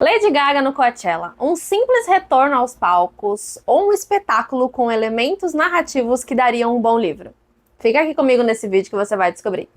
Lady Gaga no Coachella, um simples retorno aos palcos ou um espetáculo com elementos narrativos que dariam um bom livro? Fica aqui comigo nesse vídeo que você vai descobrir.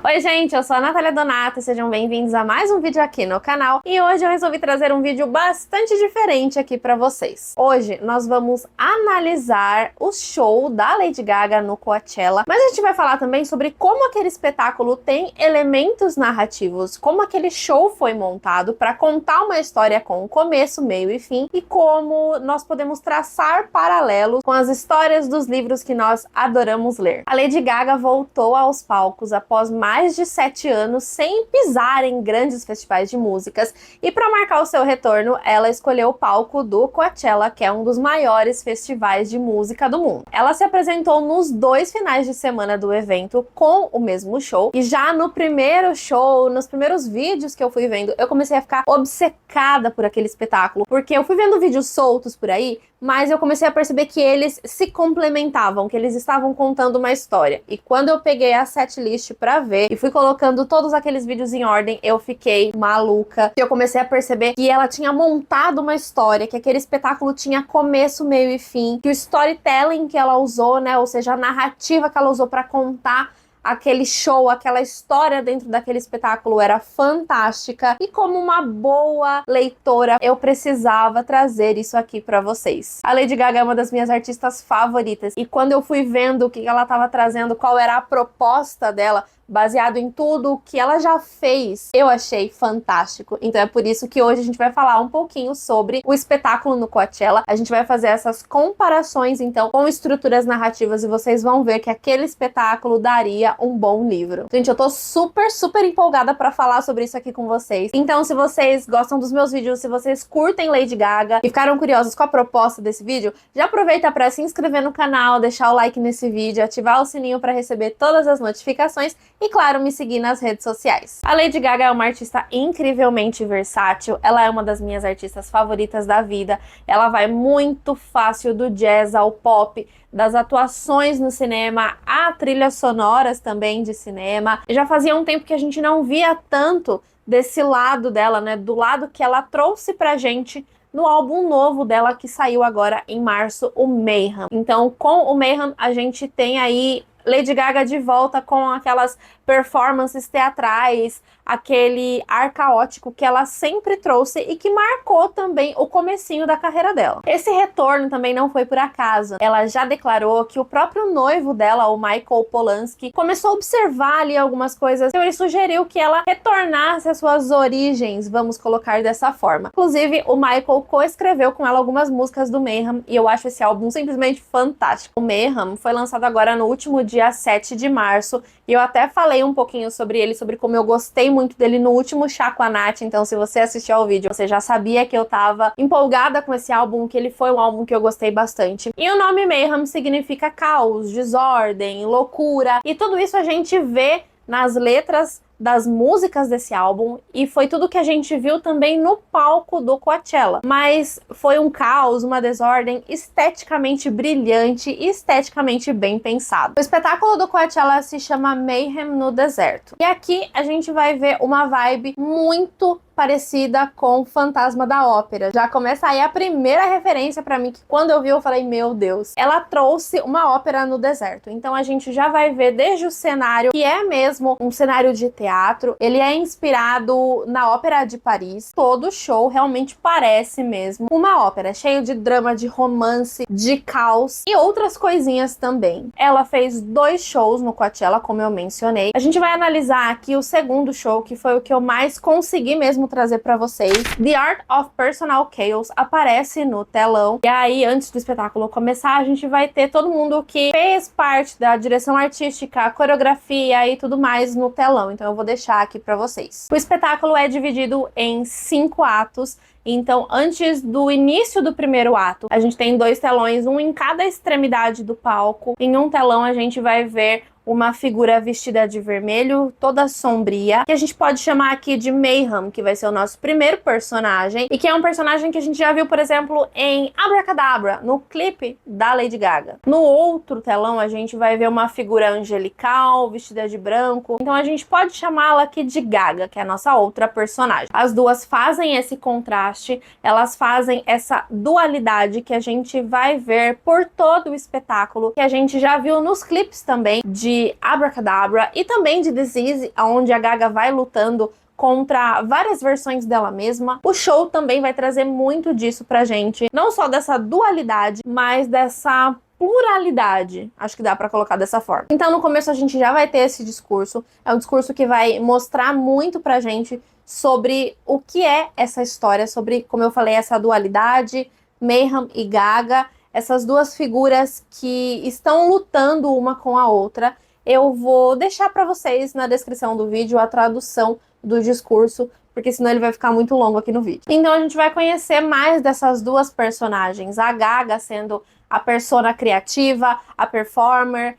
Oi gente, eu sou a Natália Donato e sejam bem-vindos a mais um vídeo aqui no canal. E hoje eu resolvi trazer um vídeo bastante diferente aqui pra vocês. Hoje nós vamos analisar o show da Lady Gaga no Coachella, mas a gente vai falar também sobre como aquele espetáculo tem elementos narrativos, como aquele show foi montado para contar uma história com começo, meio e fim, e como nós podemos traçar paralelos com as histórias dos livros que nós adoramos ler. A Lady Gaga voltou aos palcos após mais de 7 anos sem pisar em grandes festivais de músicas, e para marcar o seu retorno, ela escolheu o palco do Coachella, que é um dos maiores festivais de música do mundo. Ela se apresentou nos 2 finais de semana do evento com o mesmo show, e já no primeiro show, nos primeiros vídeos que eu fui vendo, eu comecei a ficar obcecada por aquele espetáculo, porque eu fui vendo vídeos soltos por aí, mas eu comecei a perceber que eles se complementavam, que eles estavam contando uma história. E quando eu peguei a setlist pra ver e fui colocando todos aqueles vídeos em ordem, eu fiquei maluca. Eu comecei a perceber que ela tinha montado uma história, que aquele espetáculo tinha começo, meio e fim, que o storytelling que ela usou, né, ou seja, a narrativa que ela usou pra contar aquele show, aquela história dentro daquele espetáculo era fantástica, e como uma boa leitora eu precisava trazer isso aqui pra vocês. A Lady Gaga é uma das minhas artistas favoritas, e quando eu fui vendo o que ela estava trazendo, qual era a proposta dela, baseado em tudo o que ela já fez, eu achei fantástico. Então é por isso que hoje a gente vai falar um pouquinho sobre o espetáculo no Coachella. A gente vai fazer essas comparações, então, com estruturas narrativas, e vocês vão ver que aquele espetáculo daria um bom livro. Gente, eu tô super empolgada pra falar sobre isso aqui com vocês. Então, se vocês gostam dos meus vídeos, se vocês curtem Lady Gaga e ficaram curiosos com a proposta desse vídeo, já aproveita pra se inscrever no canal, deixar o like nesse vídeo, ativar o sininho pra receber todas as notificações e, claro, me seguir nas redes sociais. A Lady Gaga é uma artista incrivelmente versátil, ela é uma das minhas artistas favoritas da vida, ela vai muito fácil do jazz ao pop, das atuações no cinema a trilhas sonoras também de cinema. Já fazia um tempo que a gente não via tanto desse lado dela, né, do lado que ela trouxe pra gente no álbum novo dela que saiu agora em março, o Mayhem. Então, com o Mayhem a gente tem aí Lady Gaga de volta com aquelas performances teatrais, aquele ar caótico que ela sempre trouxe e que marcou também o comecinho da carreira dela. Esse retorno também não foi por acaso. Ela já declarou que o próprio noivo dela, o Michael Polanski, começou a observar ali algumas coisas, então ele sugeriu que ela retornasse às suas origens, vamos colocar dessa forma. Inclusive, o Michael coescreveu com ela algumas músicas do Mayhem, e eu acho esse álbum simplesmente fantástico. O Mayhem foi lançado agora no último dia 7 de março, e eu até falei um pouquinho sobre ele, sobre como eu gostei muito dele no último Chá com a Nath. Então, se você assistiu ao vídeo, você já sabia que eu tava empolgada com esse álbum, que ele foi um álbum que eu gostei bastante. E o nome Mayhem significa caos, desordem, loucura, e tudo isso a gente vê nas letras das músicas desse álbum, e foi tudo que a gente viu também no palco do Coachella. Mas foi um caos, uma desordem esteticamente brilhante e esteticamente bem pensado. O espetáculo do Coachella se chama Mayhem no Deserto, e aqui a gente vai ver uma vibe muito parecida com Fantasma da Ópera. Já começa aí a primeira referência pra mim, que quando eu vi eu falei, meu Deus, ela trouxe uma ópera no deserto. Então a gente já vai ver desde o cenário, que é mesmo um cenário de teatro, ele é inspirado na Ópera de Paris. Todo show realmente parece mesmo uma ópera, cheio de drama, de romance, de caos e outras coisinhas também. Ela fez 2 shows no Coachella, como eu mencionei. A gente vai analisar aqui o segundo show, que foi o que eu mais consegui mesmo trazer pra vocês. The Art of Personal Chaos aparece no telão, e aí antes do espetáculo começar a gente vai ter todo mundo que fez parte da direção artística, a coreografia e tudo mais no telão, então eu vou deixar aqui pra vocês. O espetáculo é dividido em 5 atos, então antes do início do primeiro ato a gente tem 2 telões, um em cada extremidade do palco. Em um telão a gente vai ver uma figura vestida de vermelho, toda sombria, que a gente pode chamar aqui de Mayhem, que vai ser o nosso primeiro personagem, e que é um personagem que a gente já viu, por exemplo, em Abracadabra, no clipe da Lady Gaga. No outro telão, a gente vai ver uma figura angelical, vestida de branco, então a gente pode chamá-la aqui de Gaga, que é a nossa outra personagem. As duas fazem esse contraste, elas fazem essa dualidade que a gente vai ver por todo o espetáculo, que a gente já viu nos clipes também de Abracadabra e também de This Is, onde a Gaga vai lutando contra várias versões dela mesma. O show também vai trazer muito disso pra gente, não só dessa dualidade, mas dessa pluralidade, acho que dá pra colocar dessa forma. Então no começo a gente já vai ter esse discurso, é um discurso que vai mostrar muito pra gente sobre o que é essa história, sobre, como eu falei, essa dualidade, Mayhem e Gaga, essas duas figuras que estão lutando uma com a outra. Eu vou deixar para vocês na descrição do vídeo a tradução do discurso, porque senão ele vai ficar muito longo aqui no vídeo. Então a gente vai conhecer mais dessas duas personagens, a Gaga sendo a persona criativa, a performer,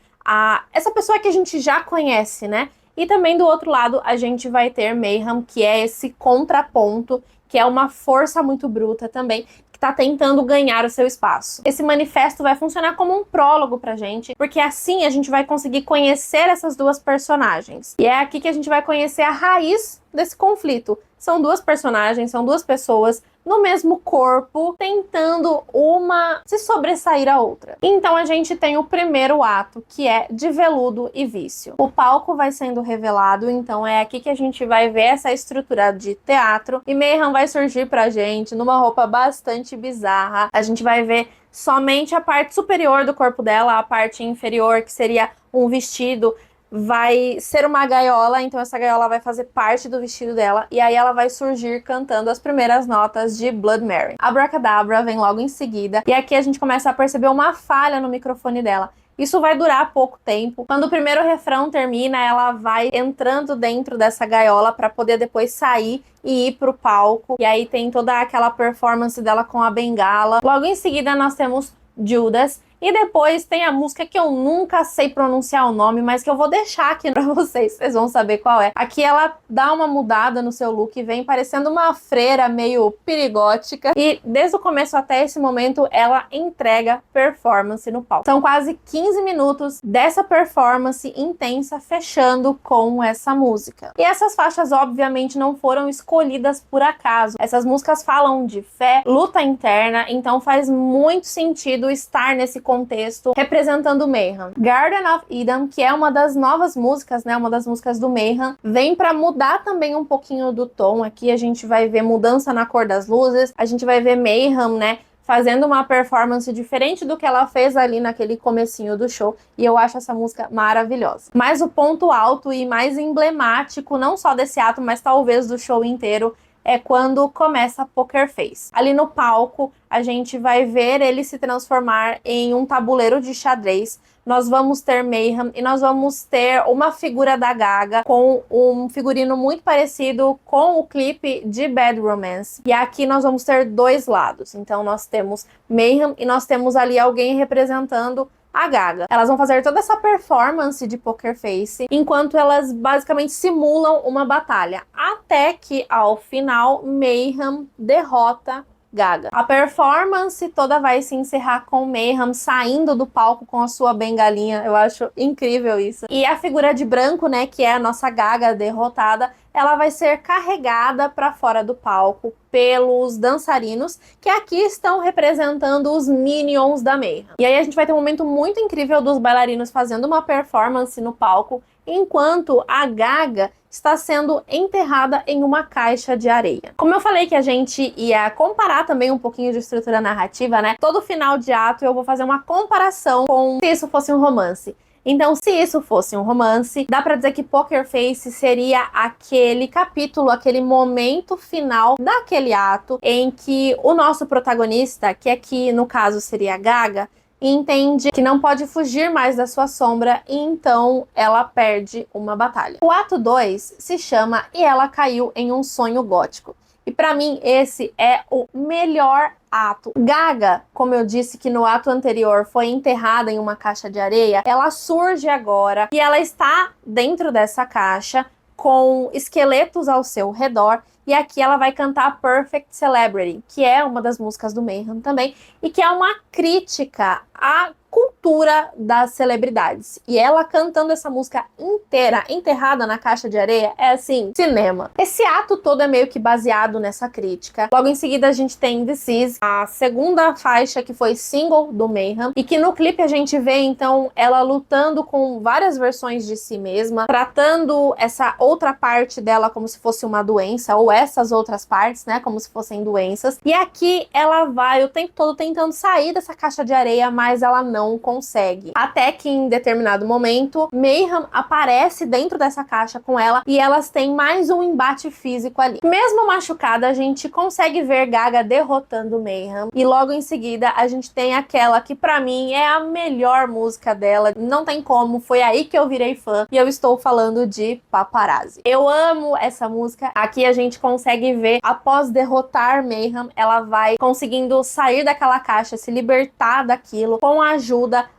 essa pessoa que a gente já conhece, né? E também do outro lado a gente vai ter Mayhem, que é esse contraponto, que é uma força muito bruta também, tá tentando ganhar o seu espaço. Esse manifesto vai funcionar como um prólogo pra gente, porque assim a gente vai conseguir conhecer essas duas personagens. E é aqui que a gente vai conhecer a raiz desse conflito. São duas personagens, são duas pessoas no mesmo corpo, tentando uma se sobressair à outra. Então a gente tem o primeiro ato, que é de veludo e vício. O palco vai sendo revelado, então é aqui que a gente vai ver essa estrutura de teatro, e Mayhem vai surgir pra gente numa roupa bastante bizarra. A gente vai ver somente a parte superior do corpo dela, a parte inferior, que seria um vestido, vai ser uma gaiola, então essa gaiola vai fazer parte do vestido dela, e aí ela vai surgir cantando as primeiras notas de Blood Mary. Abracadabra vem logo em seguida, e aqui a gente começa a perceber uma falha no microfone dela. Isso vai durar pouco tempo. Quando o primeiro refrão termina, ela vai entrando dentro dessa gaiola para poder depois sair e ir pro palco. E aí tem toda aquela performance dela com a bengala. Logo em seguida nós temos Judas. E depois tem a música que eu nunca sei pronunciar o nome, mas que eu vou deixar aqui pra vocês vão saber qual é. Aqui ela dá uma mudada no seu look, vem parecendo uma freira meio perigótica. E desde o começo até esse momento, ela entrega performance no palco. São quase 15 minutos dessa performance intensa, fechando com essa música. E essas faixas, obviamente, não foram escolhidas por acaso. Essas músicas falam de fé, luta interna, então faz muito sentido estar nesse contexto representando Mayhem. Garden of Eden, que é uma das novas músicas, né, uma das músicas do Mayhem, vem para mudar também um pouquinho do tom. Aqui a gente vai ver mudança na cor das luzes, a gente vai ver Mayhem, né, fazendo uma performance diferente do que ela fez ali naquele comecinho do show, e eu acho essa música maravilhosa. Mas o ponto alto e mais emblemático, não só desse ato, mas talvez do show inteiro, é quando começa Poker Face. Ali no palco, a gente vai ver ele se transformar em um tabuleiro de xadrez. Nós vamos ter Mayhem e nós vamos ter uma figura da Gaga com um figurino muito parecido com o clipe de Bad Romance. E aqui nós vamos ter dois lados. Então nós temos Mayhem e nós temos ali alguém representando a Gaga. Elas vão fazer toda essa performance de Poker Face, enquanto elas basicamente simulam uma batalha, até que ao final Mayhem derrota Gaga. A performance toda vai se encerrar com Mayhem saindo do palco com a sua bengalinha. Eu acho incrível isso. E a figura de branco, né, que é a nossa Gaga derrotada, ela vai ser carregada para fora do palco pelos dançarinos, que aqui estão representando os Minions da Mayhem. E aí a gente vai ter um momento muito incrível dos bailarinos fazendo uma performance no palco, enquanto a Gaga está sendo enterrada em uma caixa de areia. Como eu falei que a gente ia comparar também um pouquinho de estrutura narrativa, né? Todo final de ato eu vou fazer uma comparação com se isso fosse um romance. Então, se isso fosse um romance, dá pra dizer que Poker Face seria aquele capítulo, aquele momento final daquele ato em que o nosso protagonista, que aqui no caso seria a Gaga, entende que não pode fugir mais da sua sombra e então ela perde uma batalha. O ato 2 se chama E Ela Caiu em um Sonho Gótico. E pra mim esse é o melhor ato. Gaga, como eu disse que no ato anterior foi enterrada em uma caixa de areia, ela surge agora e ela está dentro dessa caixa com esqueletos ao seu redor. E aqui ela vai cantar Perfect Celebrity, que é uma das músicas do Mayhem também, e que é uma crítica à cultura das celebridades. E ela cantando essa música inteira, enterrada na caixa de areia, é assim, cinema. Esse ato todo é meio que baseado nessa crítica. Logo em seguida a gente tem This Is, a segunda faixa que foi single do Mayhem, e que no clipe a gente vê então ela lutando com várias versões de si mesma, tratando essa outra parte dela como se fosse uma doença, ou essas outras partes, né, como se fossem doenças. E aqui ela vai o tempo todo tentando sair dessa caixa de areia, mas ela não consegue. Até que em determinado momento, Mayhem aparece dentro dessa caixa com ela e elas têm mais um embate físico ali. Mesmo machucada, a gente consegue ver Gaga derrotando Mayhem e logo em seguida a gente tem aquela que pra mim é a melhor música dela, não tem como, foi aí que eu virei fã, e eu estou falando de Paparazzi. Eu amo essa música. Aqui a gente consegue ver, após derrotar Mayhem, ela vai conseguindo sair daquela caixa, se libertar daquilo com a ajuda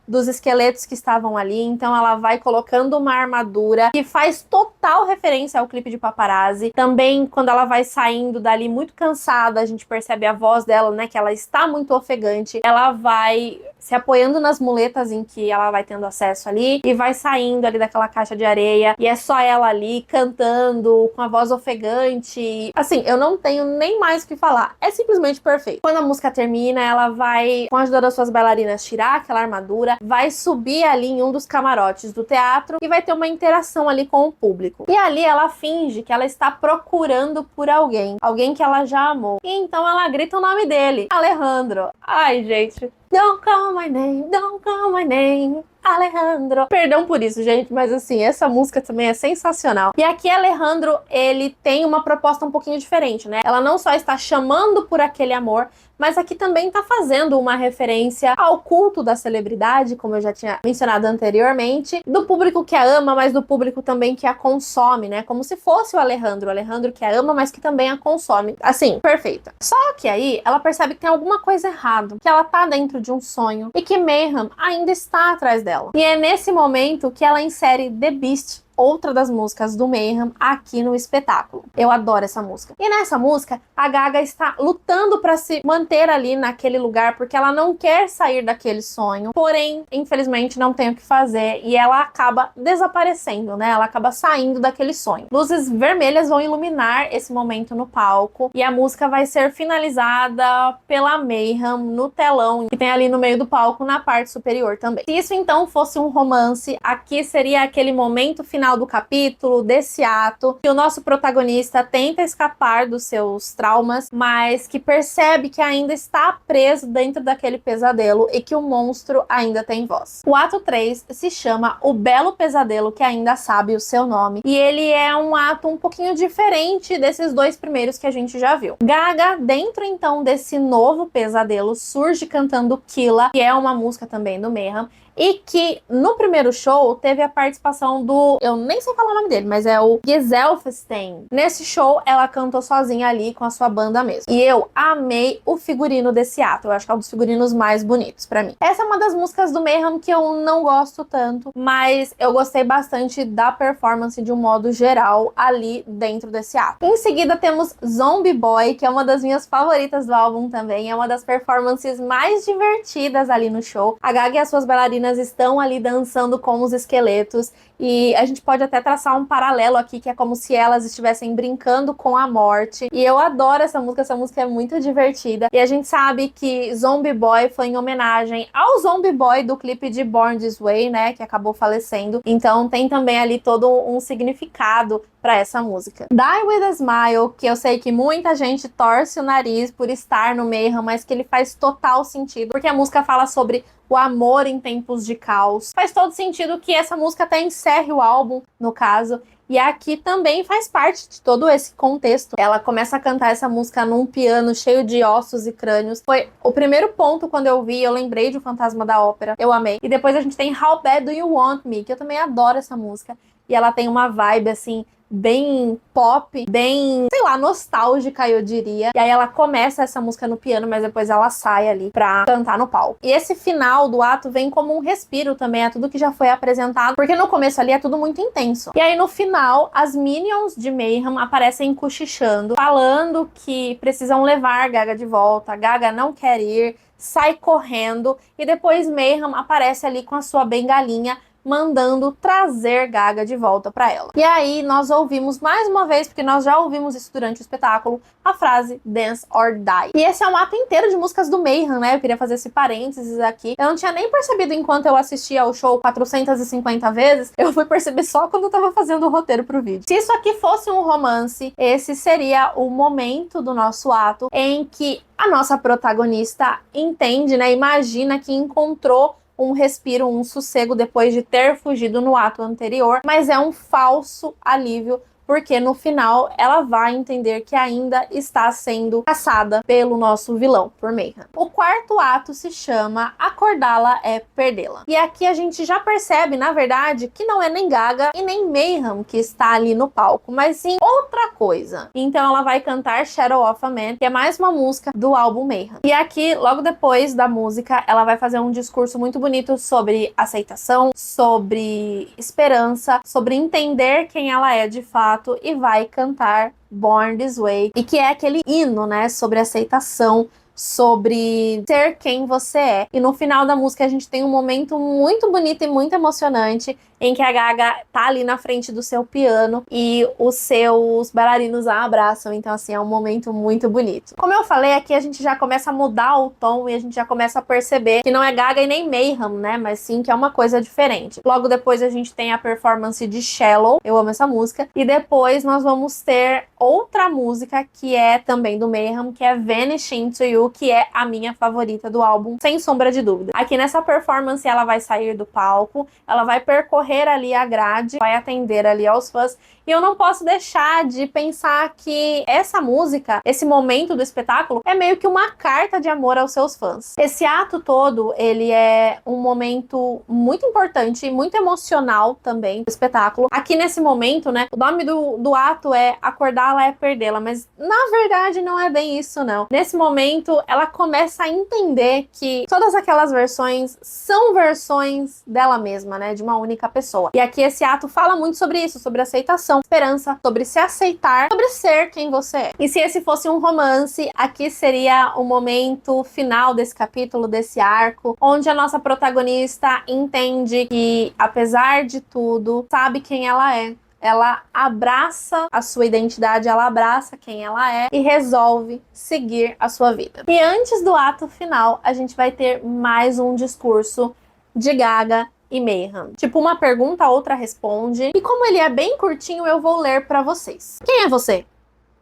dos esqueletos que estavam ali. Então ela vai colocando uma armadura que faz total referência ao clipe de Paparazzi. Também quando ela vai saindo dali muito cansada, a gente percebe a voz dela, né, que ela está muito ofegante. Ela vai se apoiando nas muletas em que ela vai tendo acesso ali e vai saindo ali daquela caixa de areia e é só ela ali cantando com a voz ofegante. Assim, eu não tenho nem mais o que falar. É simplesmente perfeito. Quando a música termina, ela vai, com a ajuda das suas bailarinas, tirar aquela armadura, vai subir ali em um dos camarotes do teatro e vai ter uma interação ali com o público. E ali ela finge que ela está procurando por alguém que ela já amou. E então ela grita o nome dele, Alejandro. Ai, gente. Don't call my name, don't call my name, Alejandro. Perdão por isso, gente, mas assim, essa música também é sensacional. E aqui Alejandro, ele tem uma proposta um pouquinho diferente, né? Ela não só está chamando por aquele amor, mas aqui também tá fazendo uma referência ao culto da celebridade, como eu já tinha mencionado anteriormente, do público que a ama, mas do público também que a consome, né? Como se fosse o Alejandro que a ama, mas que também a consome. Assim, perfeita. Só que aí ela percebe que tem alguma coisa errada, que ela tá dentro de um sonho e que Mayhem ainda está atrás dela. E é nesse momento que ela insere The Beast, outra das músicas do Mayhem, aqui no espetáculo. Eu adoro essa música. E nessa música, a Gaga está lutando para se manter ali naquele lugar, porque ela não quer sair daquele sonho. Porém, infelizmente, não tem o que fazer e ela acaba desaparecendo, né? Ela acaba saindo daquele sonho. Luzes vermelhas vão iluminar esse momento no palco e a música vai ser finalizada pela Mayhem no telão, que tem ali no meio do palco, na parte superior também. Se isso então fosse um romance, aqui seria aquele momento final do capítulo, desse ato, que o nosso protagonista tenta escapar dos seus traumas, mas que percebe que ainda está preso dentro daquele pesadelo e que o monstro ainda tem voz. O ato 3 se chama O Belo Pesadelo que Ainda Sabe o Seu Nome, e ele é um ato um pouquinho diferente desses dois primeiros que a gente já viu. Gaga, dentro então desse novo pesadelo, surge cantando Killa, que é uma música também do Mayhem, e que no primeiro show teve a participação do, eu nem sei falar o nome dele, mas é o Gesellschaftstein. Nesse show ela cantou sozinha ali com a sua banda mesmo. E eu amei o figurino desse ato, eu acho que é um dos figurinos mais bonitos pra mim. Essa é uma das músicas do Mayhem que eu não gosto tanto, mas eu gostei bastante da performance de um modo geral ali dentro desse ato. Em seguida temos Zombie Boy, que é uma das minhas favoritas do álbum também, é uma das performances mais divertidas ali no show. A Gaga e as suas bailarinas estão ali dançando com os esqueletos e a gente pode até traçar um paralelo aqui, que é como se elas estivessem brincando com a morte. E eu adoro essa música é muito divertida. E a gente sabe que Zombie Boy foi em homenagem ao Zombie Boy do clipe de Born This Way, né, que acabou falecendo. Então tem também ali todo um significado para essa música. Die With A Smile, que eu sei que muita gente torce o nariz por estar no Mayhem, mas que ele faz total sentido, porque a música fala sobre o amor em tempos de caos. Faz todo sentido que essa música até encerre o álbum, no caso, e aqui também faz parte de todo esse contexto. Ela começa a cantar essa música num piano cheio de ossos e crânios. Foi o primeiro ponto quando eu vi, eu lembrei de O Fantasma da Ópera, eu amei. E depois a gente tem How Bad Do You Want Me, que eu também adoro essa música, e ela tem uma vibe assim bem pop, bem, sei lá, nostálgica, eu diria. E aí ela começa essa música no piano, mas depois ela sai ali pra cantar no palco. E esse final do ato vem como um respiro também a tudo que já foi apresentado, porque no começo ali é tudo muito intenso. E aí no final, as Minions de Mayhem aparecem cochichando, falando que precisam levar Gaga de volta. Gaga não quer ir, sai correndo, e depois Mayhem aparece ali com a sua bengalinha, mandando trazer Gaga de volta para ela. E aí nós ouvimos mais uma vez, porque nós já ouvimos isso durante o espetáculo, a frase Dance or Die. E esse é um ato inteiro de músicas do Mayhem, né? Eu queria fazer esse parênteses aqui. Eu não tinha nem percebido enquanto eu assistia ao show 450 vezes, eu fui perceber só quando eu tava fazendo o roteiro pro vídeo. Se isso aqui fosse um romance, esse seria o momento do nosso ato em que a nossa protagonista entende, né? Imagina que encontrou um respiro, um sossego depois de ter fugido no ato anterior, mas é um falso alívio, porque no final ela vai entender que ainda está sendo caçada pelo nosso vilão, por Mayhem. O quarto ato se chama Acordá-la é Perdê-la. E aqui a gente já percebe, na verdade, que não é nem Gaga e nem Mayhem que está ali no palco, mas sim outra coisa. Então ela vai cantar Shadow of a Man, que é mais uma música do álbum Mayhem. E aqui, logo depois da música, ela vai fazer um discurso muito bonito sobre aceitação, sobre esperança, sobre entender quem ela é de fato, e vai cantar Born This Way, e que é aquele hino, né, sobre aceitação, sobre ser quem você é. E no final da música a gente tem um momento muito bonito e muito emocionante em que a Gaga tá ali na frente do seu piano e os seus bailarinos a abraçam. Então, assim, é um momento muito bonito. Como eu falei, aqui a gente já começa a mudar o tom e a gente já começa a perceber que não é Gaga e nem Mayhem, né? Mas sim que é uma coisa diferente. Logo depois a gente tem a performance de Shallow. Eu amo essa música. E depois nós vamos ter outra música que é também do Mayhem, que é Vanish Into You, que é a minha favorita do álbum, sem sombra de dúvida. Aqui nessa performance ela vai sair do palco, ela vai percorrer ali a grade, vai atender ali aos fãs, e eu não posso deixar de pensar que essa música, esse momento do espetáculo, é meio que uma carta de amor aos seus fãs. Esse ato todo, ele é um momento muito importante e muito emocional também do espetáculo. Aqui nesse momento, né, o nome do ato é Acordá-la é Perdê-la, mas na verdade não é bem isso, não. Nesse momento, ela começa a entender que todas aquelas versões são versões dela mesma, né, de uma única pessoa. E aqui esse ato fala muito sobre isso, sobre aceitação, esperança, sobre se aceitar, sobre ser quem você é. E se esse fosse um romance, aqui seria o momento final desse capítulo, desse arco, onde a nossa protagonista entende que, apesar de tudo, sabe quem ela é. Ela abraça a sua identidade, ela abraça quem ela é e resolve seguir a sua vida. E antes do ato final, a gente vai ter mais um discurso de Gaga e Mayhem. Tipo, uma pergunta, a outra responde. E como ele é bem curtinho, eu vou ler pra vocês. Quem é você?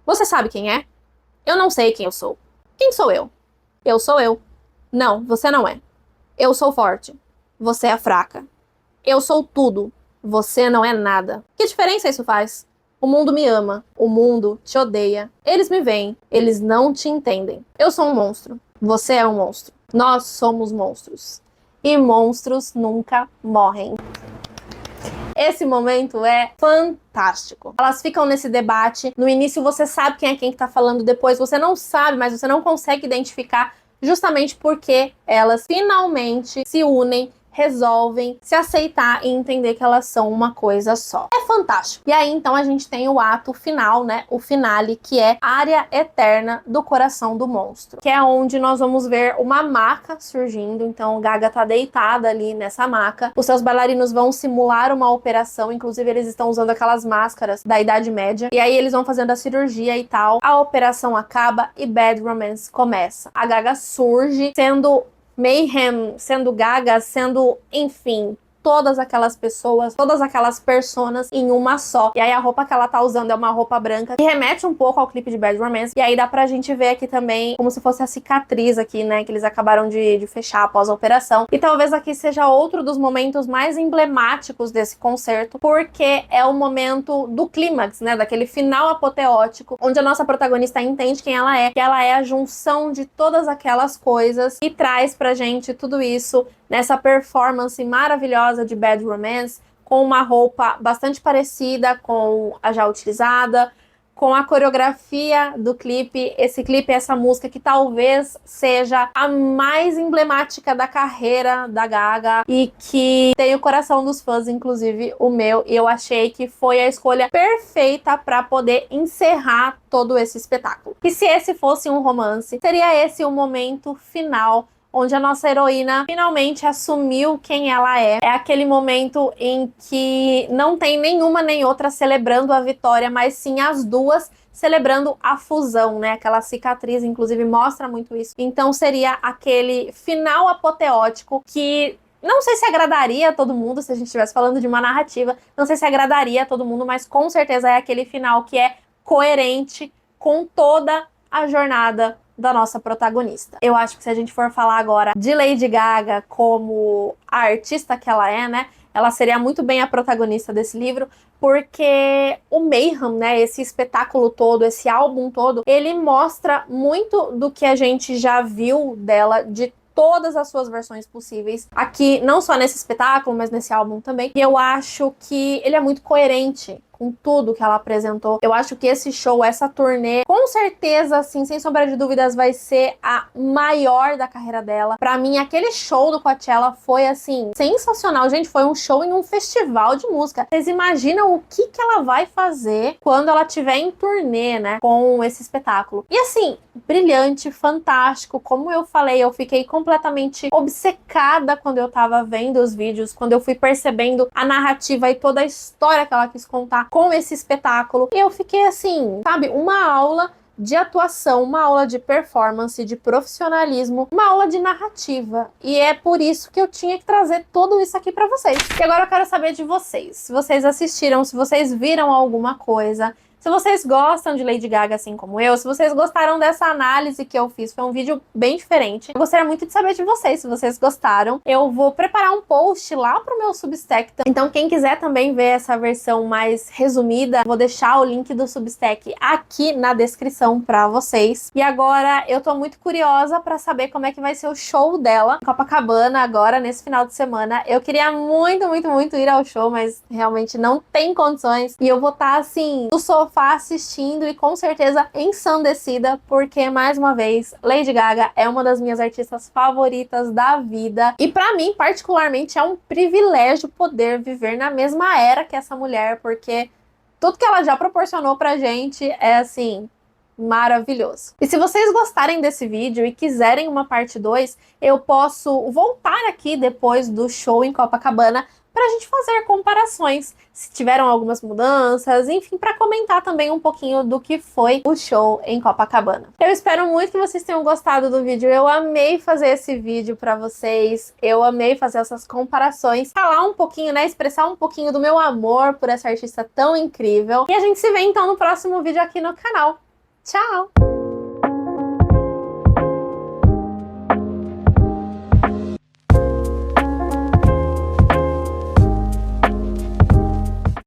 Você sabe quem é? Eu não sei quem eu sou. Quem sou eu? Eu sou eu. Não, você não é. Eu sou forte. Você é fraca. Eu sou tudo. Você não é nada. Que diferença isso faz? O mundo me ama. O mundo te odeia. Eles me veem. Eles não te entendem. Eu sou um monstro. Você é um monstro. Nós somos monstros. E monstros nunca morrem. Esse momento é fantástico. Elas ficam nesse debate. No início você sabe quem é quem que tá falando, depois você não sabe, mas você não consegue identificar, justamente porque elas finalmente se unem, resolvem se aceitar e entender que elas são uma coisa só. É fantástico. E aí, então, a gente tem o ato final, né? O finale, que é Área Eterna do Coração do Monstro. Que é onde nós vamos ver uma maca surgindo. Então, Gaga tá deitada ali nessa maca. Os seus bailarinos vão simular uma operação. Inclusive, eles estão usando aquelas máscaras da Idade Média. E aí, eles vão fazendo a cirurgia e tal. A operação acaba e Bad Romance começa. A Gaga surge sendo Mayhem, sendo Gaga, sendo, enfim, todas aquelas pessoas, todas aquelas personas em uma só. E aí a roupa que ela tá usando é uma roupa branca que remete um pouco ao clipe de Bad Romance. E aí dá pra gente ver aqui também como se fosse a cicatriz aqui, né, que eles acabaram de fechar após a operação. E talvez aqui seja outro dos momentos mais emblemáticos desse concerto, porque é o momento do clímax, né, daquele final apoteótico, onde a nossa protagonista entende quem ela é, que ela é a junção de todas aquelas coisas e traz pra gente tudo isso nessa performance maravilhosa de Bad Romance, com uma roupa bastante parecida com a já utilizada, com a coreografia do clipe. Esse clipe, essa música que talvez seja a mais emblemática da carreira da Gaga e que tem o coração dos fãs, inclusive o meu, e eu achei que foi a escolha perfeita para poder encerrar todo esse espetáculo. E se esse fosse um romance, seria esse o momento final onde a nossa heroína finalmente assumiu quem ela é. É aquele momento em que não tem nenhuma nem outra celebrando a vitória, mas sim as duas celebrando a fusão, né? Aquela cicatriz, inclusive, mostra muito isso. Então seria aquele final apoteótico que não sei se agradaria a todo mundo, se a gente estivesse falando de uma narrativa, não sei se agradaria a todo mundo, mas com certeza é aquele final que é coerente com toda a jornada da nossa protagonista. Eu acho que se a gente for falar agora de Lady Gaga como a artista que ela é, né, ela seria muito bem a protagonista desse livro, porque o Mayhem, né, esse espetáculo todo, esse álbum todo, ele mostra muito do que a gente já viu dela, de todas as suas versões possíveis, aqui, não só nesse espetáculo, mas nesse álbum também. E eu acho que ele é muito coerente com tudo que ela apresentou. Eu acho que esse show, essa turnê, com certeza, assim, sem sombra de dúvidas, vai ser a maior da carreira dela. Pra mim, aquele show do Coachella foi, assim, sensacional. Gente, foi um show em um festival de música. Vocês imaginam o que ela vai fazer quando ela estiver em turnê, né, com esse espetáculo. E, assim, brilhante, fantástico. Como eu falei, eu fiquei completamente obcecada quando eu tava vendo os vídeos, quando eu fui percebendo a narrativa e toda a história que ela quis contar com esse espetáculo. E eu fiquei assim, sabe, uma aula de atuação, uma aula de performance, de profissionalismo, uma aula de narrativa. E é por isso que eu tinha que trazer tudo isso aqui pra vocês. E agora eu quero saber de vocês. Se vocês assistiram, se vocês viram alguma coisa, se vocês gostam de Lady Gaga assim como eu, se vocês gostaram dessa análise que eu fiz, foi um vídeo bem diferente. Eu gostaria muito de saber de vocês, se vocês gostaram. Eu vou preparar um post lá pro meu Substack. Então quem quiser também ver essa versão mais resumida, vou deixar o link do Substack aqui na descrição pra vocês. E agora eu tô muito curiosa pra saber como é que vai ser o show dela em Copacabana agora, nesse final de semana. Eu queria muito, muito, muito ir ao show, mas realmente não tem condições. E eu vou estar assim, no sofá assistindo e com certeza ensandecida, porque mais uma vez Lady Gaga é uma das minhas artistas favoritas da vida e pra mim particularmente é um privilégio poder viver na mesma era que essa mulher, porque tudo que ela já proporcionou pra gente é assim maravilhoso. E se vocês gostarem desse vídeo e quiserem uma parte 2, eu posso voltar aqui depois do show em Copacabana pra gente fazer comparações, se tiveram algumas mudanças, enfim, pra comentar também um pouquinho do que foi o show em Copacabana. Eu espero muito que vocês tenham gostado do vídeo, eu amei fazer esse vídeo pra vocês, eu amei fazer essas comparações, falar um pouquinho, né, expressar um pouquinho do meu amor por essa artista tão incrível. E a gente se vê então no próximo vídeo aqui no canal. Tchau!